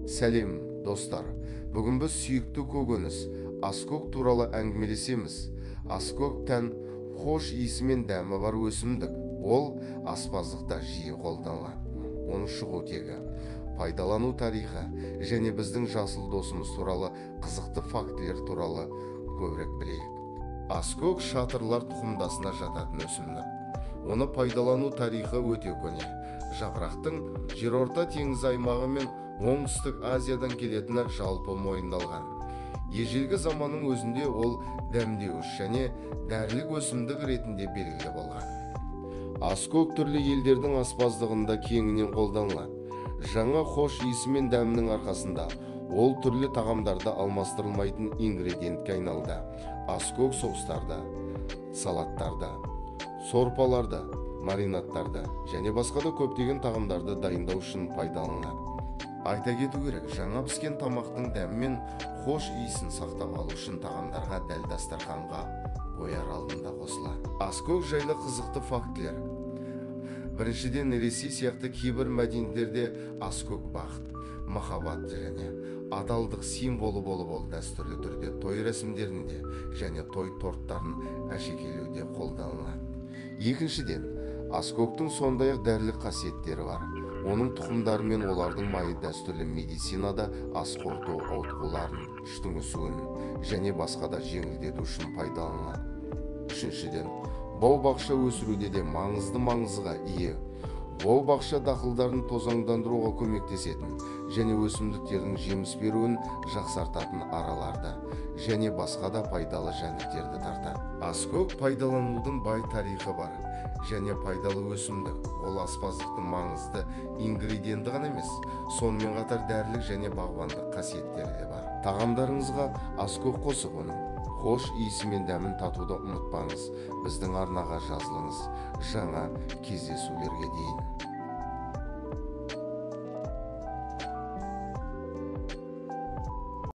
Сәлем, достар. Бүгін біз сүйікті көкөніс аскөк туралы әңгімелесеміз. Аскөк тән хош иісі мен дәмі бар өсімдік. Ол аспаздықта жиі қолданылады. Оның шығу тегі, пайдалану тарихы және біздің жасыл досымыз туралы қызықты фактілер туралы көбірек білейік. Аскөк шатырлар тұқымдасына жататын өсімдік. Оны пайдалану тарихы өте көне. Жапырақтың жерорта теңіз аймағы мен Оңтүстік Азиядан келетіні жалпы мойындалған. Ежелгі заманның өзінде ол дәмдеуіш және дәрілік өсімдік ретінде белгілі болған. Аскөк түрлі елдердің аспаздығында кеңінен қолданылады. Жаңа хош иісі мен дәмінің арқасында ол түрлі тағамдарда алмастырылмайтын ингредиентке айналды. Аскөк соустарда, салаттарда, сорпаларда, маринадтарда және басқа да көптеген тағамдарды дайындау үшін пайдаланылады. Айта кету керек, жаңа піскен тамақтың дәмі мен хош иісін сақтап алу үшін тағамдарға дәл дастарханға қояр алдында қосылады. Аскөк жайлы қызықты фактілер. Біріншіден, Ресей сияқты кейбір мәдениеттерде аскөк бақыт, махаббат және адалдық символы болып ол дәстүрлі түрде той рәсімдерінде және той торттарын әшекейлеуде қолданылады. Екіншіден, аскөктің сондай-ақ дәрілік қасиеттері бар. Оның тұқымдары мен олардың майы дәстүрлі медицинада ас қорыту ауытқуларын, іштің үсуін және басқа да жеңілдету үшін пайдаланылады. Үшіншіден, бау-бақша өсіруде де маңызға ие. Бау-бақша дақылдарын тозаңдандыруға көмектесетін және өсімдіктердің жеміс беруін жақсартатын араларды және басқа да пайдалы жәндіктерді тартады. Аскөк пайдаланудың бай тарихы бар және пайдалы өсімдік. Ол аспаздықтың маңызды ингредиенті ғана емес, сонымен қатар дәрілік және бағбандық қасиеттері де бар. Тағамдарыңызға аскөк қосып, оның хош иісі мен дәмін татуды ұмытпаңыз. Біздің арнаға жазылыңыз. Жаңа кездесулерге дейін.